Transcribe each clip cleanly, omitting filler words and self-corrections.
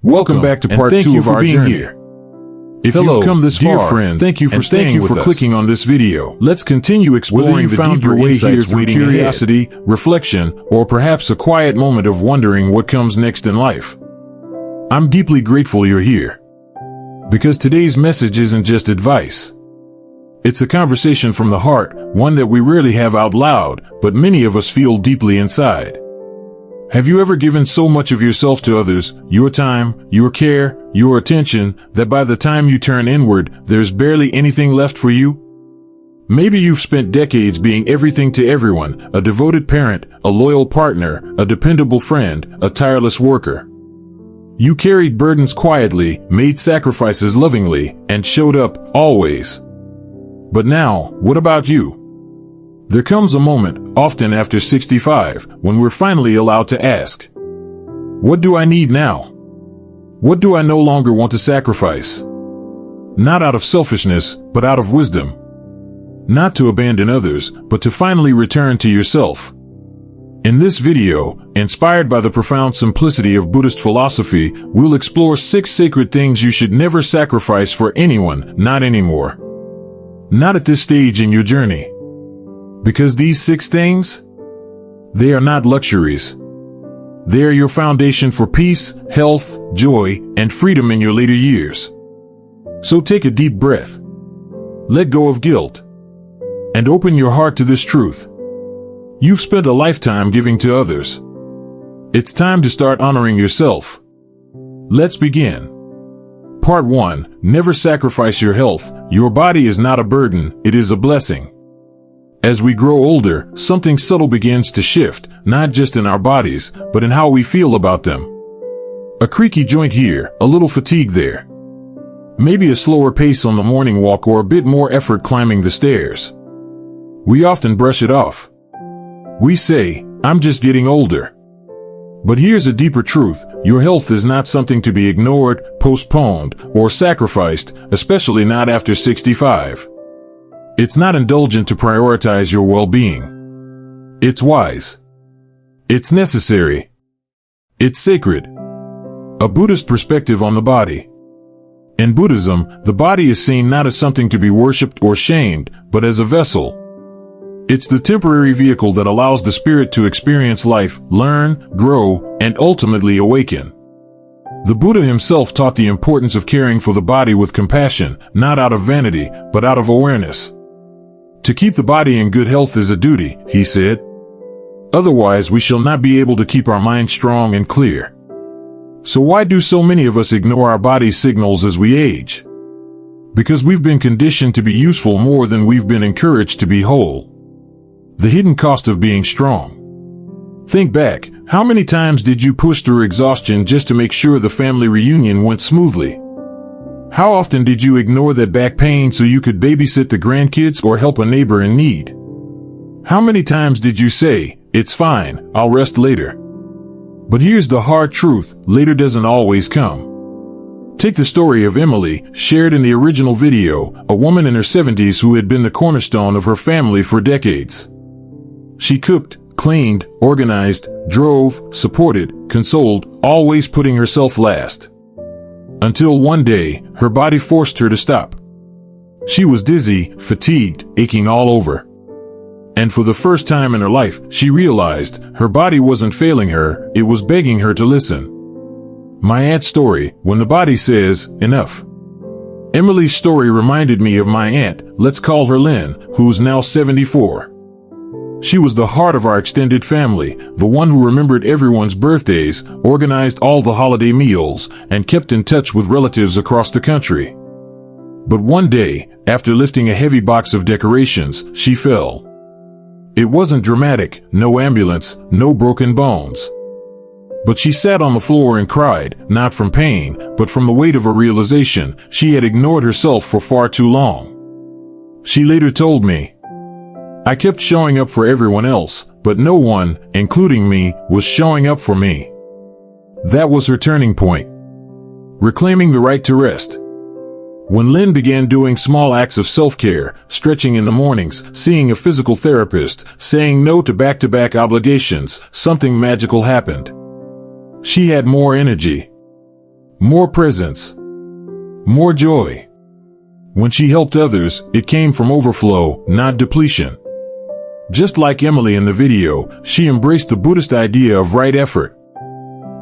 Welcome back to part 2 of our journey. Here. If you've come this far, friends, thank you for staying with us. Clicking on this video. Let's continue exploring the deeper insights with curiosity, reflection, or perhaps a quiet moment of wondering what comes next in life. I'm deeply grateful you're here. Because today's message isn't just advice. It's a conversation from the heart, one that we rarely have out loud, but many of us feel deeply inside. Have you ever given so much of yourself to others, your time, your care, your attention, that by the time you turn inward, there's barely anything left for you? Maybe you've spent decades being everything to everyone, a devoted parent, a loyal partner, a dependable friend, a tireless worker. You carried burdens quietly, made sacrifices lovingly, and showed up, always. But now, what about you? There comes a moment, often after 65, when we're finally allowed to ask, what do I need now? What do I no longer want to sacrifice? Not out of selfishness, but out of wisdom. Not to abandon others, but to finally return to yourself. In this video, inspired by the profound simplicity of Buddhist philosophy, we'll explore 6 sacred things you should never sacrifice for anyone, not anymore. Not at this stage in your journey. Because these 6 things, they are not luxuries. They are your foundation for peace, health, joy, and freedom in your later years. So take a deep breath. Let go of guilt. And open your heart to this truth. You've spent a lifetime giving to others. It's time to start honoring yourself. Let's begin. Part 1. Never sacrifice your health. Your body is not a burden, it is a blessing. As we grow older, something subtle begins to shift, not just in our bodies, but in how we feel about them. A creaky joint here, a little fatigue there. Maybe a slower pace on the morning walk or a bit more effort climbing the stairs. We often brush it off. We say, I'm just getting older. But here's a deeper truth. Your health is not something to be ignored, postponed, or sacrificed, especially not after 65. It's not indulgent to prioritize your well-being. It's wise. It's necessary. It's sacred. A Buddhist perspective on the body. In Buddhism, the body is seen not as something to be worshipped or shamed, but as a vessel. It's the temporary vehicle that allows the spirit to experience life, learn, grow, and ultimately awaken. The Buddha himself taught the importance of caring for the body with compassion, not out of vanity, but out of awareness. To keep the body in good health is a duty, he said. Otherwise we shall not be able to keep our mind strong and clear. So why do so many of us ignore our body's signals as we age? Because we've been conditioned to be useful more than we've been encouraged to be whole. The hidden cost of being strong. Think back, how many times did you push through exhaustion just to make sure the family reunion went smoothly? How often did you ignore that back pain so you could babysit the grandkids or help a neighbor in need? How many times did you say, it's fine, I'll rest later? But here's the hard truth, later doesn't always come. Take the story of Emily, shared in the original video, a woman in her 70s who had been the cornerstone of her family for decades. She cooked, cleaned, organized, drove, supported, consoled, always putting herself last. Until one day, her body forced her to stop. She was dizzy, fatigued, aching all over. And for the first time in her life, she realized her body wasn't failing her, it was begging her to listen. My aunt's story, when the body says, enough. Emily's story reminded me of my aunt, let's call her Lynn, who's now 74. She was the heart of our extended family, the one who remembered everyone's birthdays, organized all the holiday meals, and kept in touch with relatives across the country. But one day, after lifting a heavy box of decorations, she fell. It wasn't dramatic, no ambulance, no broken bones. But she sat on the floor and cried, not from pain, but from the weight of a realization she had ignored herself for far too long. She later told me, I kept showing up for everyone else, but no one, including me, was showing up for me. That was her turning point. Reclaiming the right to rest. When Lynn began doing small acts of self-care, stretching in the mornings, seeing a physical therapist, saying no to back-to-back obligations, something magical happened. She had more energy. more presence, more joy. When she helped others, it came from overflow, not depletion. Just like Emily in the video, she embraced the Buddhist idea of right effort.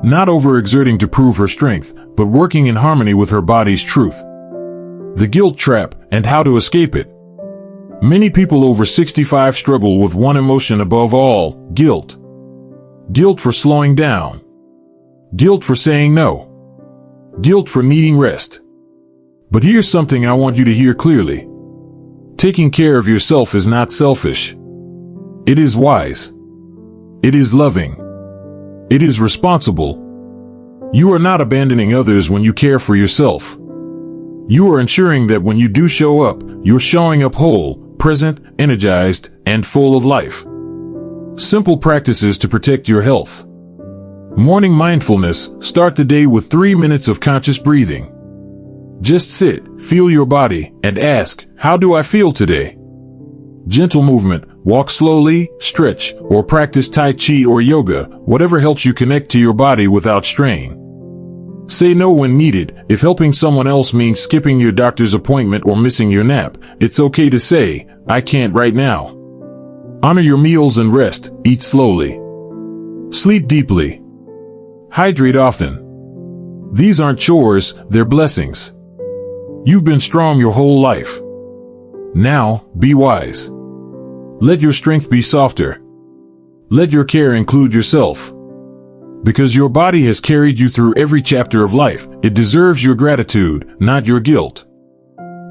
Not overexerting to prove her strength, but working in harmony with her body's truth. The guilt trap and how to escape it. Many people over 65 struggle with one emotion above all, guilt. Guilt for slowing down. Guilt for saying no. Guilt for needing rest. But here's something I want you to hear clearly. Taking care of yourself is not selfish. It is wise. It is loving. It is responsible. You are not abandoning others when you care for yourself. You are ensuring that when you do show up, you're showing up whole, present, energized, and full of life. Simple practices to protect your health. Morning mindfulness. Start the day with 3 minutes of conscious breathing. Just sit, feel your body, and ask, how do I feel today? Gentle movement. Walk slowly, stretch, or practice Tai Chi or yoga, whatever helps you connect to your body without strain. Say no when needed. If helping someone else means skipping your doctor's appointment or missing your nap, it's okay to say, I can't right now. Honor your meals and rest. Eat slowly. Sleep deeply. Hydrate often. These aren't chores, they're blessings. You've been strong your whole life. Now, be wise. Let your strength be softer. Let your care include yourself. Because your body has carried you through every chapter of life, it deserves your gratitude, not your guilt.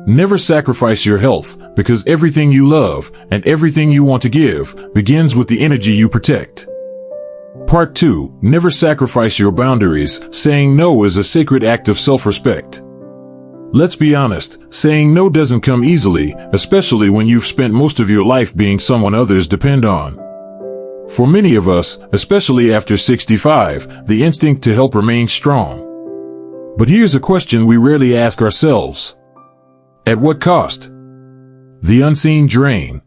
Never sacrifice your health, because everything you love and everything you want to give begins with the energy you protect. Part 2. Never sacrifice your boundaries. Saying no is a sacred act of self-respect. Let's be honest, saying no doesn't come easily, especially when you've spent most of your life being someone others depend on. For many of us, especially after 65, the instinct to help remains strong. But here's a question we rarely ask ourselves. At what cost? The unseen drain.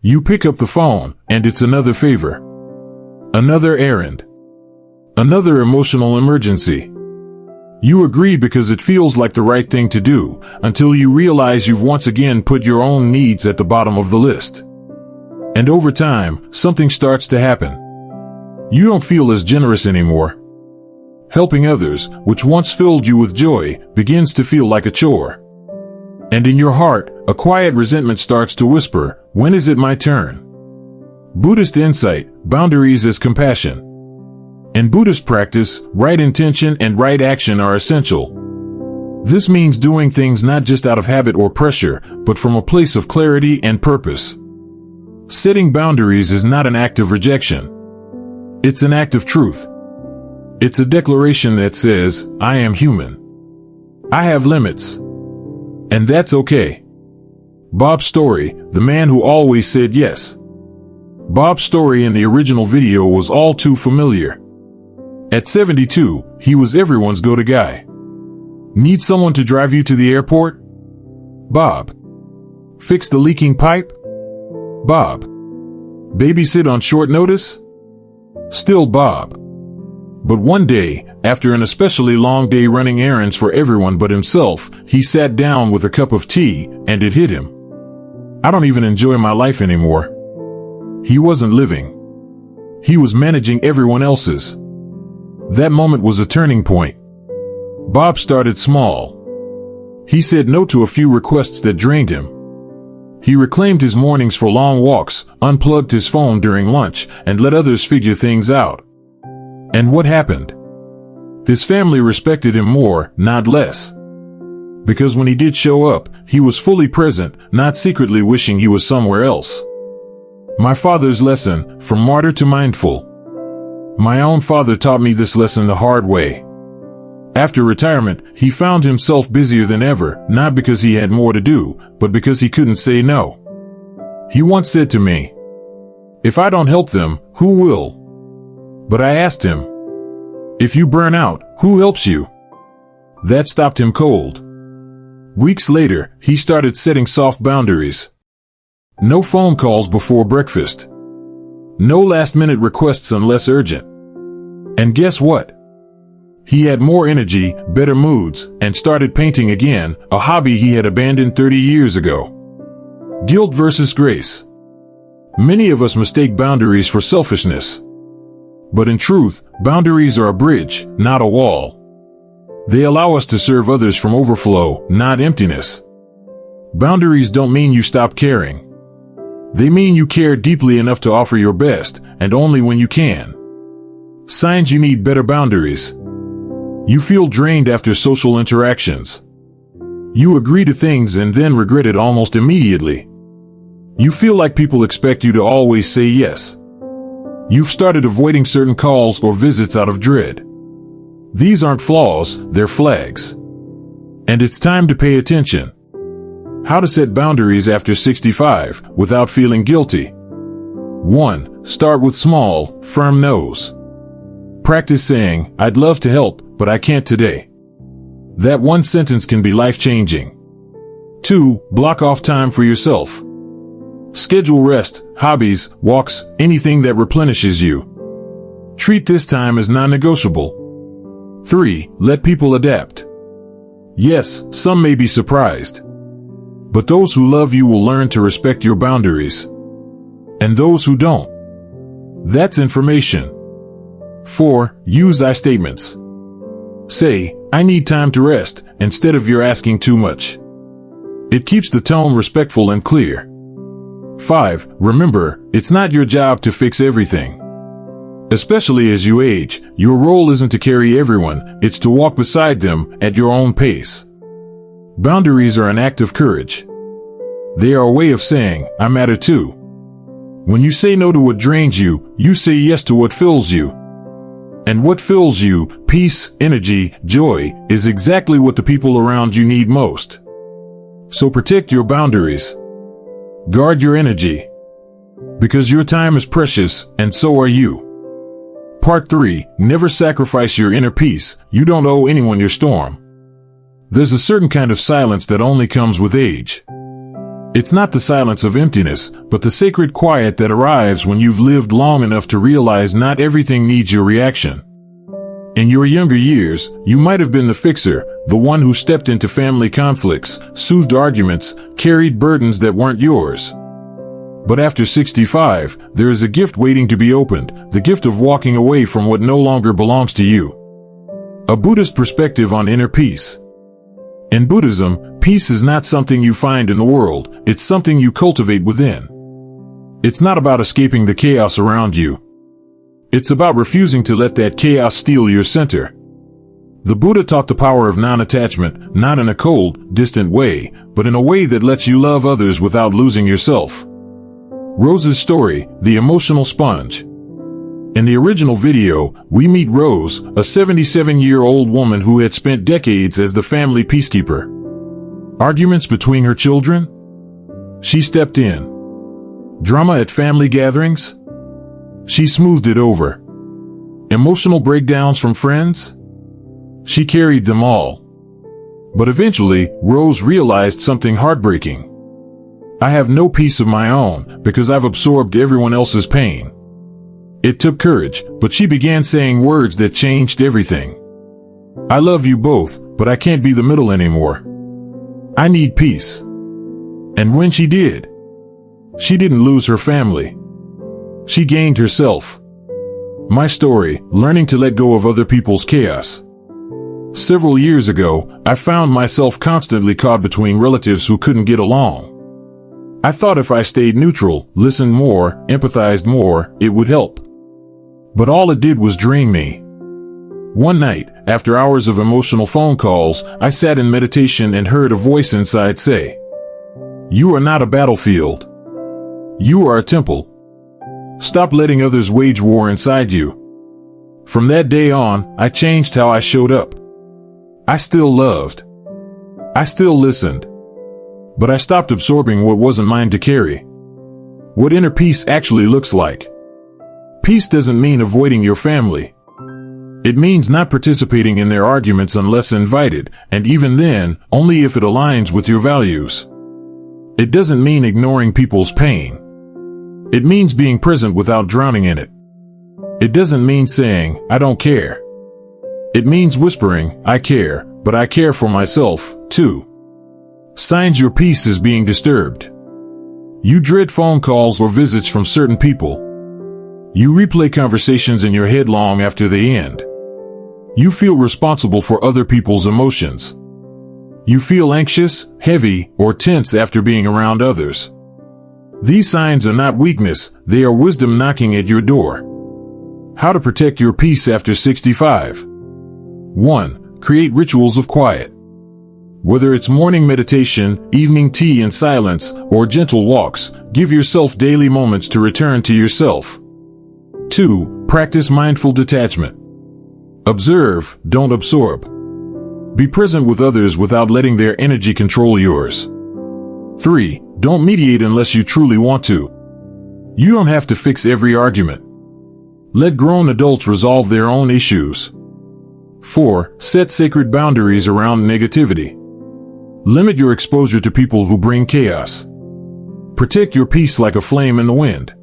You pick up the phone, and it's another favor. Another errand. Another emotional emergency. You agree because it feels like the right thing to do, until you realize you've once again put your own needs at the bottom of the list. And over time, something starts to happen. You don't feel as generous anymore. Helping others, which once filled you with joy, begins to feel like a chore. And in your heart, a quiet resentment starts to whisper, when is it my turn? Buddhist insight, boundaries as compassion. In Buddhist practice, right intention and right action are essential. This means doing things not just out of habit or pressure, but from a place of clarity and purpose. Setting boundaries is not an act of rejection. It's an act of truth. It's a declaration that says, I am human. I have limits. And that's okay. Bob's story, the man who always said yes. Bob's story in the original video was all too familiar. At 72, he was everyone's go-to guy. Need someone to drive you to the airport? Bob. Fix the leaking pipe? Bob. Babysit on short notice? Still Bob. But one day, after an especially long day running errands for everyone but himself, he sat down with a cup of tea, and it hit him. I don't even enjoy my life anymore. He wasn't living. He was managing everyone else's. That moment was a turning point. Bob started small. He said no to a few requests that drained him. He reclaimed his mornings for long walks, unplugged his phone during lunch, and let others figure things out. And what happened? His family respected him more, not less. Because when he did show up, he was fully present, not secretly wishing he was somewhere else. My father's lesson, from martyr to mindful. My own father taught me this lesson the hard way. After retirement, he found himself busier than ever, not because he had more to do, but because he couldn't say no. He once said to me, "If I don't help them, who will?" But I asked him, "If you burn out, who helps you?" That stopped him cold. Weeks later, he started setting soft boundaries. No phone calls before breakfast. No last-minute requests unless urgent. And guess what? He had more energy, better moods, and started painting again, a hobby he had abandoned 30 years ago. Guilt versus grace. Many of us mistake boundaries for selfishness. But in truth, boundaries are a bridge, not a wall. They allow us to serve others from overflow, not emptiness. Boundaries don't mean you stop caring. They mean you care deeply enough to offer your best, and only when you can. Signs you need better boundaries. You feel drained after social interactions. You agree to things and then regret it almost immediately. You feel like people expect you to always say yes. You've started avoiding certain calls or visits out of dread. These aren't flaws, they're flags. And it's time to pay attention. How to set boundaries after 65 without feeling guilty. 1. Start with small, firm no's. Practice saying, "I'd love to help, but I can't today." That one sentence can be life-changing. 2. Block off time for yourself. Schedule rest, hobbies, walks, anything that replenishes you. Treat this time as non-negotiable. 3. Let people adapt. Yes, some may be surprised. But those who love you will learn to respect your boundaries. And those who don't. That's information. 4. Use I statements. Say, "I need time to rest," instead of "you're asking too much." It keeps the tone respectful and clear. 5. Remember, it's not your job to fix everything. Especially as you age, your role isn't to carry everyone, it's to walk beside them at your own pace. Boundaries are an act of courage. They are a way of saying, "I matter too." When you say no to what drains you, you say yes to what fills you. And what fills you, peace, energy, joy, is exactly what the people around you need most. So protect your boundaries. Guard your energy. Because your time is precious, and so are you. Part 3. Never sacrifice your inner peace. You don't owe anyone your storm. There's a certain kind of silence that only comes with age. It's not the silence of emptiness, but the sacred quiet that arrives when you've lived long enough to realize not everything needs your reaction. In your younger years, you might have been the fixer, the one who stepped into family conflicts, soothed arguments, carried burdens that weren't yours. But after 65, there is a gift waiting to be opened, the gift of walking away from what no longer belongs to you. A Buddhist perspective on inner peace. In Buddhism, peace is not something you find in the world, it's something you cultivate within. It's not about escaping the chaos around you. It's about refusing to let that chaos steal your center. The Buddha taught the power of non-attachment, not in a cold, distant way, but in a way that lets you love others without losing yourself. Rose's story, the emotional sponge. In the original video, we meet Rose, a 77-year-old woman who had spent decades as the family peacekeeper. Arguments between her children? She stepped in. Drama at family gatherings? She smoothed it over. Emotional breakdowns from friends? She carried them all. But eventually, Rose realized something heartbreaking. I have no peace of my own because I've absorbed everyone else's pain. It took courage, but she began saying words that changed everything. I love you both, but I can't be the middle anymore. I need peace. And when she did, she didn't lose her family. She gained herself. My story, learning to let go of other people's chaos. Several years ago, I found myself constantly caught between relatives who couldn't get along. I thought if I stayed neutral, listened more, empathized more, it would help. But all it did was drain me. One night, after hours of emotional phone calls, I sat in meditation and heard a voice inside say, "You are not a battlefield. You are a temple. Stop letting others wage war inside you." From that day on, I changed how I showed up. I still loved. I still listened. But I stopped absorbing what wasn't mine to carry. What inner peace actually looks like. Peace doesn't mean avoiding your family. It means not participating in their arguments unless invited, and even then, only if it aligns with your values. It doesn't mean ignoring people's pain. It means being present without drowning in it. It doesn't mean saying, "I don't care." It means whispering, I care, but I care for myself, too. Signs your peace is being disturbed. You dread phone calls or visits from certain people. You replay conversations in your head long after they end. You feel responsible for other people's emotions. You feel anxious, heavy, or tense after being around others. These signs are not weakness, they are wisdom knocking at your door. How to protect your peace after 65. 1. Create rituals of quiet. Whether it's morning meditation, evening tea in silence, or gentle walks, give yourself daily moments to return to yourself. 2. Practice mindful detachment. Observe, don't absorb. Be present with others without letting their energy control yours. 3. Don't mediate unless you truly want to. You don't have to fix every argument. Let grown adults resolve their own issues. 4. Set sacred boundaries around negativity. Limit your exposure to people who bring chaos. Protect your peace like a flame in the wind.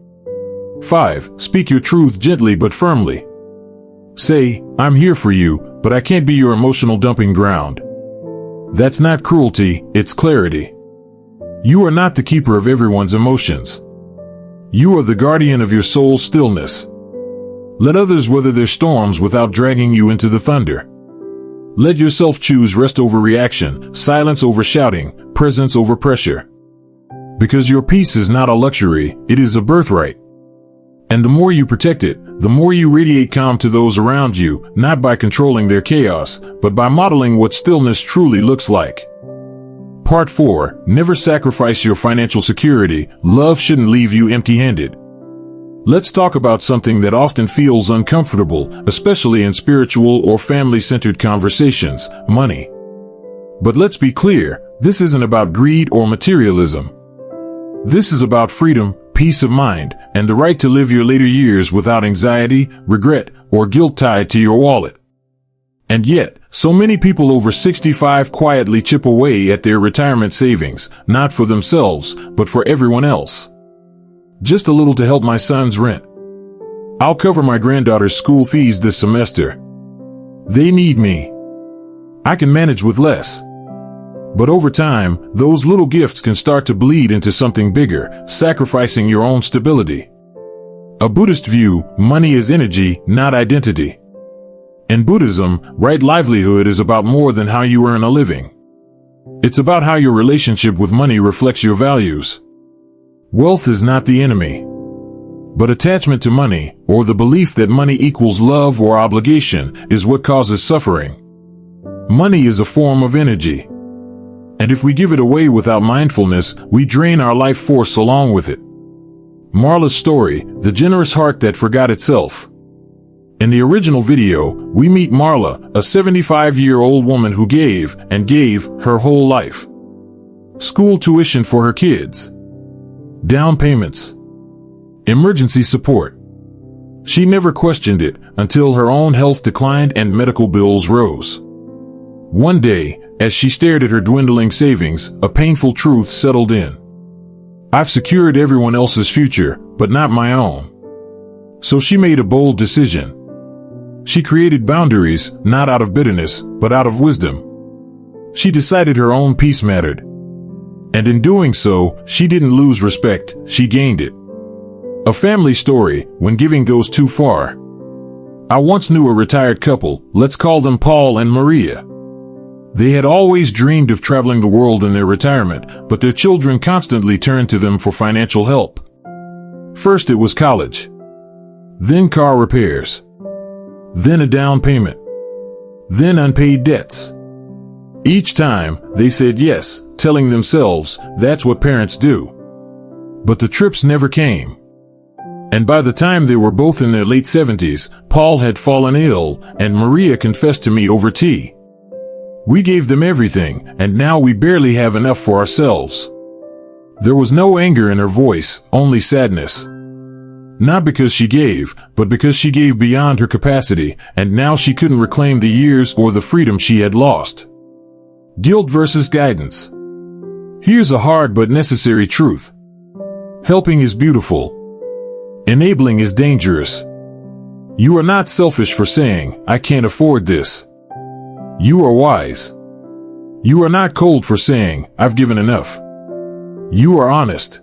5. Speak your truth gently but firmly. Say, I'm here for you, but I can't be your emotional dumping ground. That's not cruelty, it's clarity. You are not the keeper of everyone's emotions. You are the guardian of your soul's stillness. Let others weather their storms without dragging you into the thunder. Let yourself choose rest over reaction, silence over shouting, presence over pressure. Because your peace is not a luxury, it is a birthright. And the more you protect it, the more you radiate calm to those around you, not by controlling their chaos, but by modeling what stillness truly looks like. Part 4. Never sacrifice your financial security. Love shouldn't leave you empty-handed. Let's talk about something that often feels uncomfortable, especially in spiritual or family-centered conversations: money. But let's be clear, this isn't about greed or materialism. This is about freedom, peace of mind, and the right to live your later years without anxiety, regret, or guilt tied to your wallet. And yet, so many people over 65 quietly chip away at their retirement savings, not for themselves, but for everyone else. Just a little to help my son's rent. I'll cover my granddaughter's school fees this semester. They need me. I can manage with less. But over time, those little gifts can start to bleed into something bigger, sacrificing your own stability. A Buddhist view, money is energy, not identity. In Buddhism, right livelihood is about more than how you earn a living. It's about how your relationship with money reflects your values. Wealth is not the enemy. But attachment to money, or the belief that money equals love or obligation, is what causes suffering. Money is a form of energy. And if we give it away without mindfulness, we drain our life force along with it. Marla's story, the generous heart that forgot itself. In the original video, we meet Marla, a 75-year-old woman who gave her whole life. School tuition for her kids. Down payments. Emergency support. She never questioned it until her own health declined and medical bills rose. One day, as she stared at her dwindling savings, a painful truth settled in. I've secured everyone else's future, but not my own. So she made a bold decision. She created boundaries, not out of bitterness, but out of wisdom. She decided her own peace mattered. And in doing so, she didn't lose respect, she gained it. A family story, when giving goes too far. I once knew a retired couple, let's call them Paul and Maria. They had always dreamed of traveling the world in their retirement, but their children constantly turned to them for financial help. First it was college. Then car repairs. Then a down payment. Then unpaid debts. Each time, they said yes, telling themselves, that's what parents do. But the trips never came. And by the time they were both in their late 70s, Paul had fallen ill, and Maria confessed to me over tea. We gave them everything, and now we barely have enough for ourselves. There was no anger in her voice, only sadness. Not because she gave, but because she gave beyond her capacity, and now she couldn't reclaim the years or the freedom she had lost. Guilt versus guidance. Here's a hard but necessary truth. Helping is beautiful. Enabling is dangerous. You are not selfish for saying, "I can't afford this." You are wise. You are not cold for saying, "I've given enough." You are honest.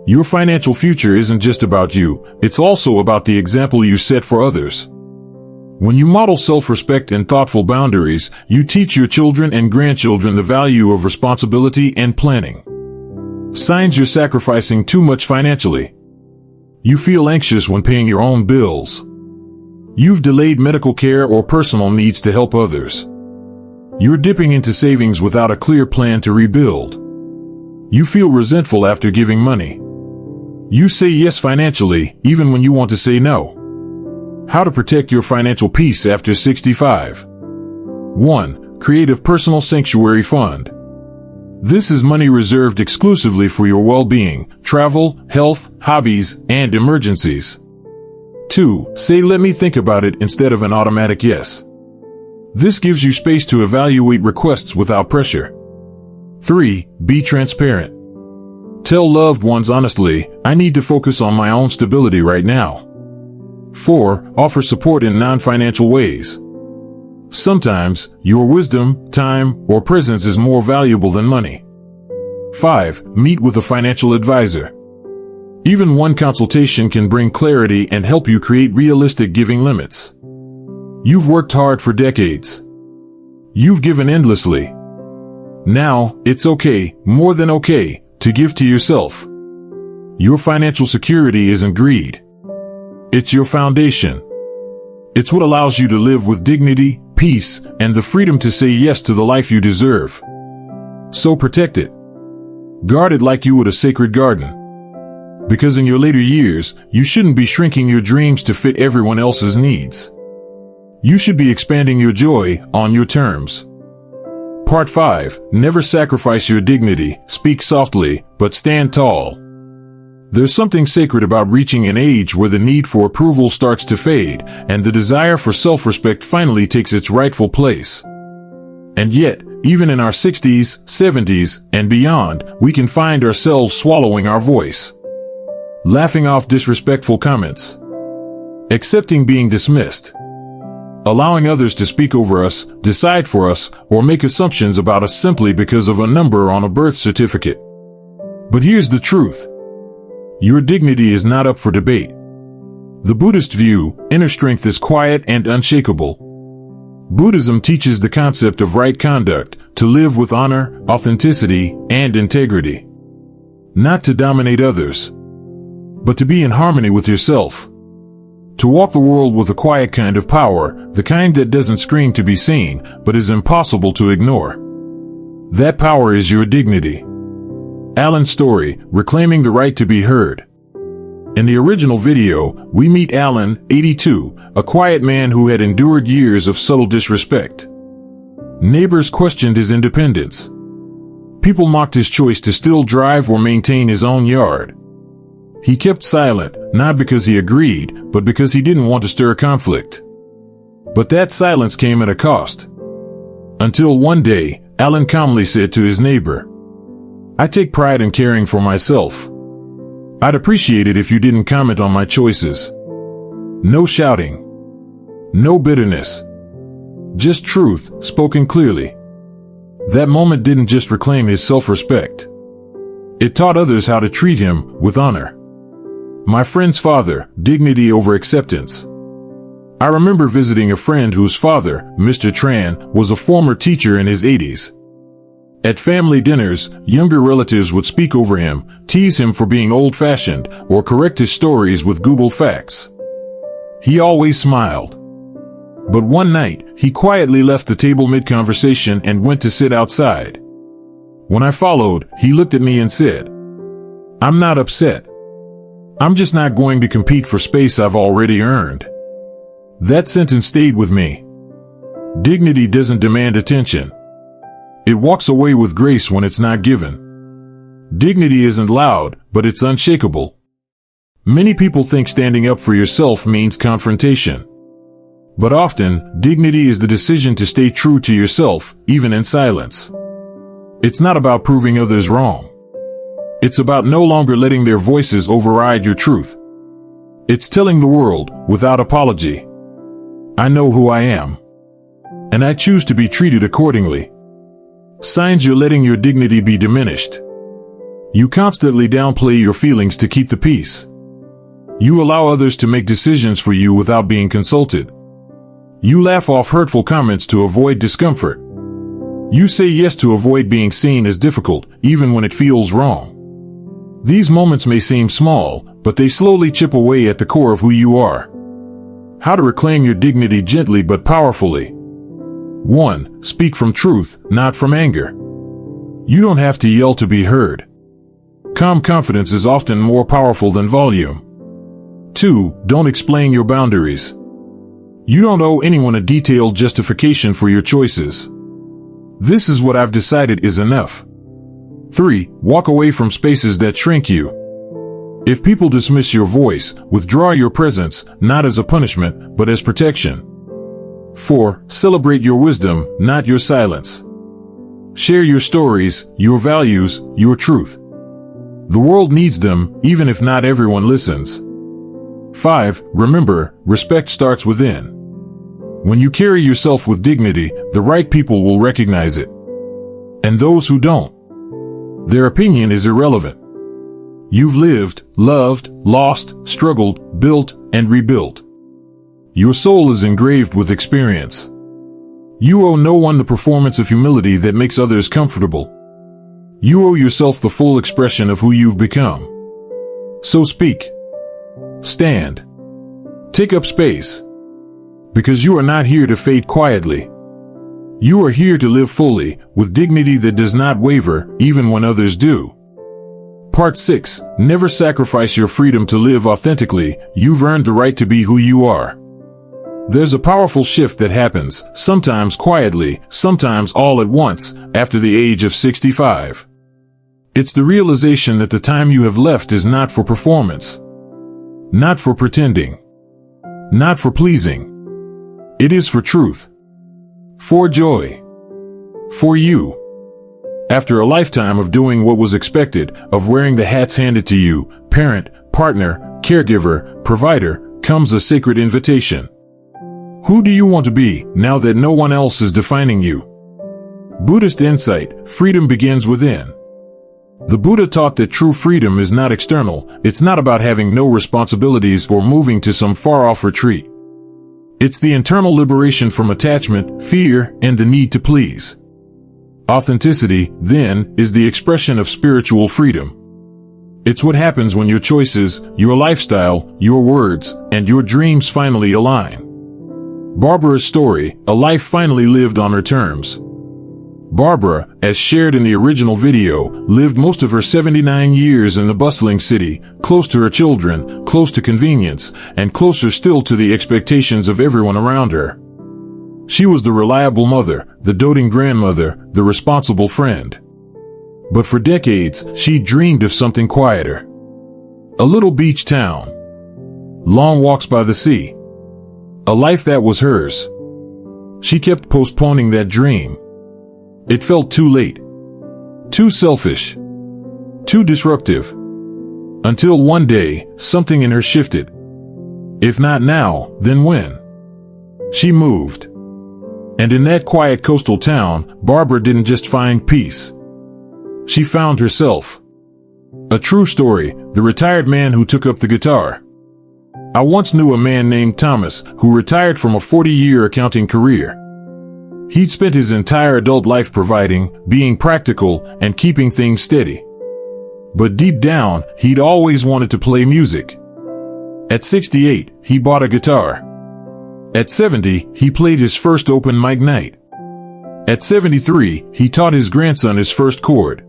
Your financial future isn't just about you, it's also about the example you set for others. When you model self-respect and thoughtful boundaries, you teach your children and grandchildren the value of responsibility and planning. Signs you're sacrificing too much financially. You feel anxious when paying your own bills. You've delayed medical care or personal needs to help others. You're dipping into savings without a clear plan to rebuild. You feel resentful after giving money. You say yes financially, even when you want to say no. How to protect your financial peace after 65. 1. Create a personal sanctuary fund. This is money reserved exclusively for your well-being, travel, health, hobbies, and emergencies. 2. Say "let me think about it" instead of an automatic yes. This gives you space to evaluate requests without pressure. 3. Be transparent. Tell loved ones honestly, "I need to focus on my own stability right now." 4. Offer support in non-financial ways. Sometimes, your wisdom, time, or presence is more valuable than money. 5. Meet with a financial advisor. Even one consultation can bring clarity and help you create realistic giving limits. You've worked hard for decades. You've given endlessly. Now, it's okay, more than okay, to give to yourself. Your financial security isn't greed. It's your foundation. It's what allows you to live with dignity, peace, and the freedom to say yes to the life you deserve. So protect it. Guard it like you would a sacred garden. Because in your later years, you shouldn't be shrinking your dreams to fit everyone else's needs. You should be expanding your joy on your terms. Part 5. Never sacrifice your dignity. Speak softly, but stand tall. There's something sacred about reaching an age where the need for approval starts to fade, and the desire for self-respect finally takes its rightful place. And yet, even in our 60s, 70s, and beyond, we can find ourselves swallowing our voice. Laughing off disrespectful comments. Accepting being dismissed. Allowing others to speak over us, decide for us, or make assumptions about us simply because of a number on a birth certificate. But here's the truth. Your dignity is not up for debate. The Buddhist view, inner strength is quiet and unshakable. Buddhism teaches the concept of right conduct, to live with honor, authenticity, and integrity. Not to dominate others, but to be in harmony with yourself. To walk the world with a quiet kind of power, the kind that doesn't scream to be seen, but is impossible to ignore. That power is your dignity. Alan's story, reclaiming the right to be heard. In the original video, we meet Alan, 82, a quiet man who had endured years of subtle disrespect. Neighbors questioned his independence. People mocked his choice to still drive or maintain his own yard. He kept silent, not because he agreed, but because he didn't want to stir conflict. But that silence came at a cost. Until one day, Alan calmly said to his neighbor, "I take pride in caring for myself. I'd appreciate it if you didn't comment on my choices." No shouting. No bitterness. Just truth, spoken clearly. That moment didn't just reclaim his self-respect. It taught others how to treat him with honor. My friend's father, dignity over acceptance. I remember visiting a friend whose father, Mr. Tran, was a former teacher in his 80s. At family dinners, younger relatives would speak over him, tease him for being old-fashioned, or correct his stories with Google facts. He always smiled. But one night, he quietly left the table mid-conversation and went to sit outside. When I followed, he looked at me and said, "I'm not upset. I'm just not going to compete for space I've already earned." That sentence stayed with me. Dignity doesn't demand attention. It walks away with grace when it's not given. Dignity isn't loud, but it's unshakable. Many people think standing up for yourself means confrontation. But often, dignity is the decision to stay true to yourself, even in silence. It's not about proving others wrong. It's about no longer letting their voices override your truth. It's telling the world, without apology, I know who I am, and I choose to be treated accordingly. Signs you're letting your dignity be diminished. You constantly downplay your feelings to keep the peace. You allow others to make decisions for you without being consulted. You laugh off hurtful comments to avoid discomfort. You say yes to avoid being seen as difficult, even when it feels wrong. These moments may seem small, but they slowly chip away at the core of who you are. How to reclaim your dignity gently but powerfully. 1. Speak from truth, not from anger. You don't have to yell to be heard. Calm confidence is often more powerful than volume. 2. Don't explain your boundaries. You don't owe anyone a detailed justification for your choices. This is what I've decided is enough. 3. Walk away from spaces that shrink you. If people dismiss your voice, withdraw your presence, not as a punishment, but as protection. 4. Celebrate your wisdom, not your silence. Share your stories, your values, your truth. The world needs them, even if not everyone listens. 5. Remember, respect starts within. When you carry yourself with dignity, the right people will recognize it. And those who don't, their opinion is irrelevant. You've lived, loved, lost, struggled, built, and rebuilt. Your soul is engraved with experience. You owe no one the performance of humility that makes others comfortable. You owe yourself the full expression of who you've become. So speak. Stand. Take up space. Because you are not here to fade quietly. You are here to live fully, with dignity that does not waver, even when others do. Part 6. Never sacrifice your freedom to live authentically. You've earned the right to be who you are. There's a powerful shift that happens, sometimes quietly, sometimes all at once, after the age of 65. It's the realization that the time you have left is not for performance. Not for pretending. Not for pleasing. It is for truth. For joy. For you. After a lifetime of doing what was expected, of wearing the hats handed to you, parent, partner, caregiver, provider, comes a sacred invitation. Who do you want to be, now that no one else is defining you? Buddhist insight, freedom begins within. The Buddha taught that true freedom is not external, it's not about having no responsibilities or moving to some far-off retreat. It's the internal liberation from attachment, fear, and the need to please. Authenticity, then, is the expression of spiritual freedom. It's what happens when your choices, your lifestyle, your words, and your dreams finally align. Barbara's story, a life finally lived on her terms. Barbara, as shared in the original video, lived most of her 79 years in the bustling city, close to her children, close to convenience, and closer still to the expectations of everyone around her. She was the reliable mother, the doting grandmother, the responsible friend. But for decades, she dreamed of something quieter. A little beach town. Long walks by the sea. A life that was hers. She kept postponing that dream. It felt too late. Too selfish. Too disruptive. Until one day, something in her shifted. If not now, then when? She moved. And in that quiet coastal town, Barbara didn't just find peace. She found herself. A true story, the retired man who took up the guitar. I once knew a man named Thomas who retired from a 40-year accounting career. He'd spent his entire adult life providing, being practical, and keeping things steady. But deep down, he'd always wanted to play music. At 68, he bought a guitar. At 70, he played his first open mic night. At 73, he taught his grandson his first chord.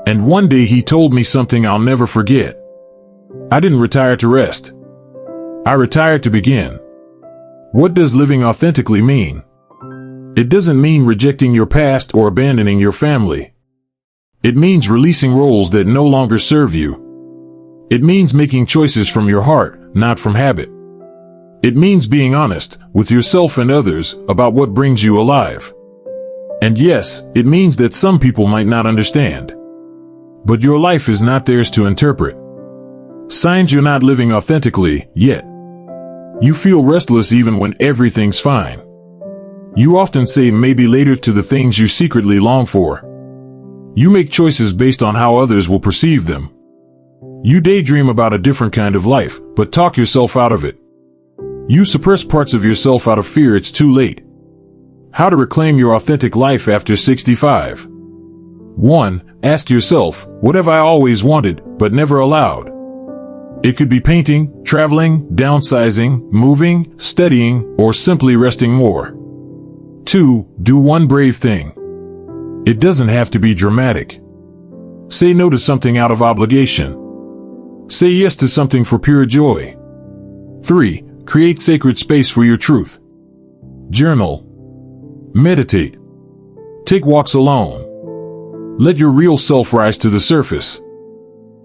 And one day he told me something I'll never forget. I didn't retire to rest. I retired to begin. What does living authentically mean? It doesn't mean rejecting your past or abandoning your family. It means releasing roles that no longer serve you. It means making choices from your heart, not from habit. It means being honest with yourself and others about what brings you alive. And yes, it means that some people might not understand. But your life is not theirs to interpret. Signs you're not living authentically yet. You feel restless even when everything's fine. You often say maybe later to the things you secretly long for. You make choices based on how others will perceive them. You daydream about a different kind of life, but talk yourself out of it. You suppress parts of yourself out of fear it's too late. How to reclaim your authentic life after 65. 1. Ask yourself, what have I always wanted, but never allowed? It could be painting, traveling, downsizing, moving, studying, or simply resting more. 2. Do one brave thing. It doesn't have to be dramatic. Say no to something out of obligation. Say yes to something for pure joy. 3. Create sacred space for your truth. Journal. Meditate. Take walks alone. Let your real self rise to the surface.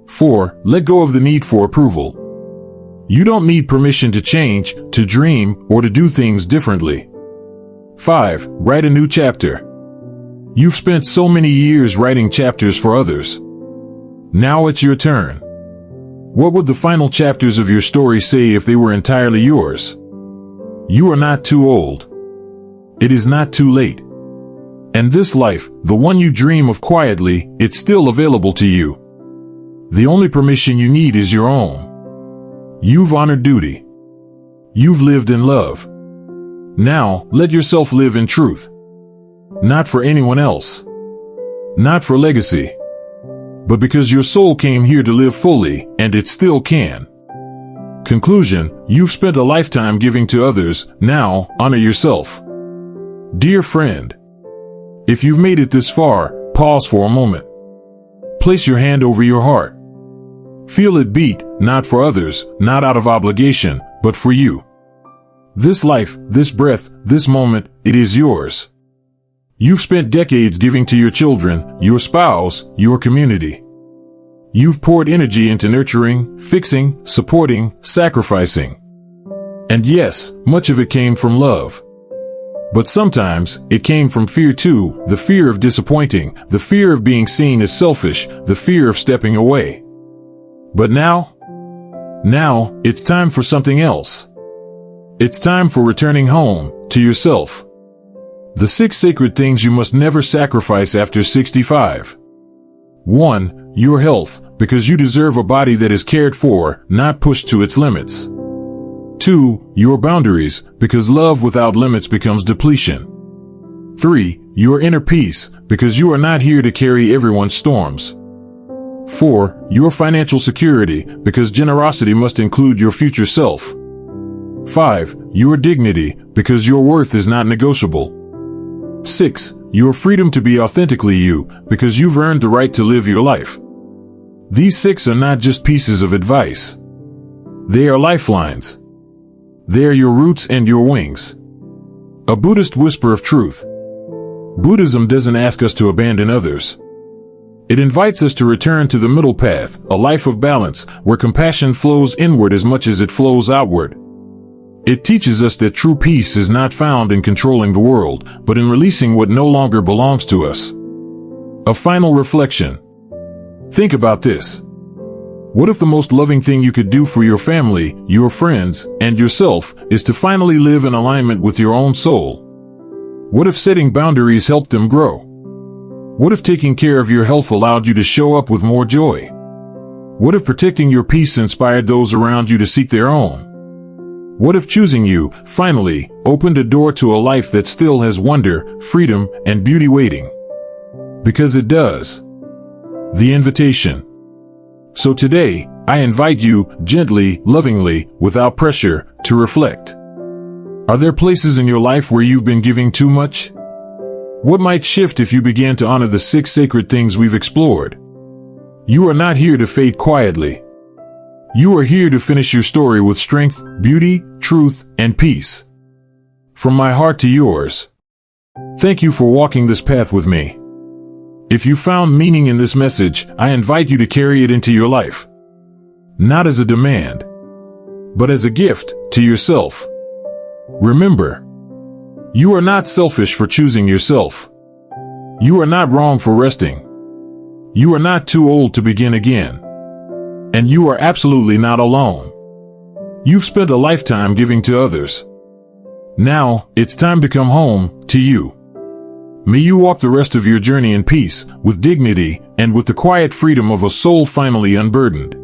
4. Let go of the need for approval. You don't need permission to change, to dream, or to do things differently. 5. Write a new chapter. You've spent so many years writing chapters for others. Now it's your turn. What would the final chapters of your story say if they were entirely yours? You are not too old. It is not too late. And this life, the one you dream of quietly, it's still available to you. The only permission you need is your own. You've honored duty. You've lived in love. Now, let yourself live in truth. Not for anyone else. Not for legacy. But because your soul came here to live fully, and it still can. Conclusion, you've spent a lifetime giving to others, now, honor yourself. Dear friend, if you've made it this far, pause for a moment. Place your hand over your heart. Feel it beat, not for others, not out of obligation, but for you. This life, this breath, this moment, it is yours. You've spent decades giving to your children, your spouse, your community. You've poured energy into nurturing, fixing, supporting, sacrificing. And yes, much of it came from love. But sometimes, it came from fear too, the fear of disappointing, the fear of being seen as selfish, the fear of stepping away. But now, it's time for something else. It's time for returning home, to yourself. The 6 sacred things you must never sacrifice after 65. 1. Your health, because you deserve a body that is cared for, not pushed to its limits. 2. Your boundaries, because love without limits becomes depletion. 3. Your inner peace, because you are not here to carry everyone's storms. 4. Your financial security, because generosity must include your future self. 5. Your dignity, because your worth is not negotiable. 6. Your freedom to be authentically you, because you've earned the right to live your life. These 6 are not just pieces of advice. They are lifelines. They are your roots and your wings. A Buddhist whisper of truth. Buddhism doesn't ask us to abandon others. It invites us to return to the middle path, a life of balance, where compassion flows inward as much as it flows outward. It teaches us that true peace is not found in controlling the world, but in releasing what no longer belongs to us. A final reflection. Think about this. What if the most loving thing you could do for your family, your friends, and yourself is to finally live in alignment with your own soul? What if setting boundaries helped them grow? What if taking care of your health allowed you to show up with more joy? What if protecting your peace inspired those around you to seek their own? What if choosing you, finally, opened a door to a life that still has wonder, freedom, and beauty waiting? Because it does. The invitation. So today, I invite you, gently, lovingly, without pressure, to reflect. Are there places in your life where you've been giving too much? What might shift if you began to honor the 6 sacred things we've explored? You are not here to fade quietly. You are here to finish your story with strength, beauty, truth, and peace. From my heart to yours. Thank you for walking this path with me. If you found meaning in this message, I invite you to carry it into your life. Not as a demand, but as a gift to yourself. Remember, you are not selfish for choosing yourself. You are not wrong for resting. You are not too old to begin again. And you are absolutely not alone. You've spent a lifetime giving to others. Now, it's time to come home, to you. May you walk the rest of your journey in peace, with dignity, and with the quiet freedom of a soul finally unburdened.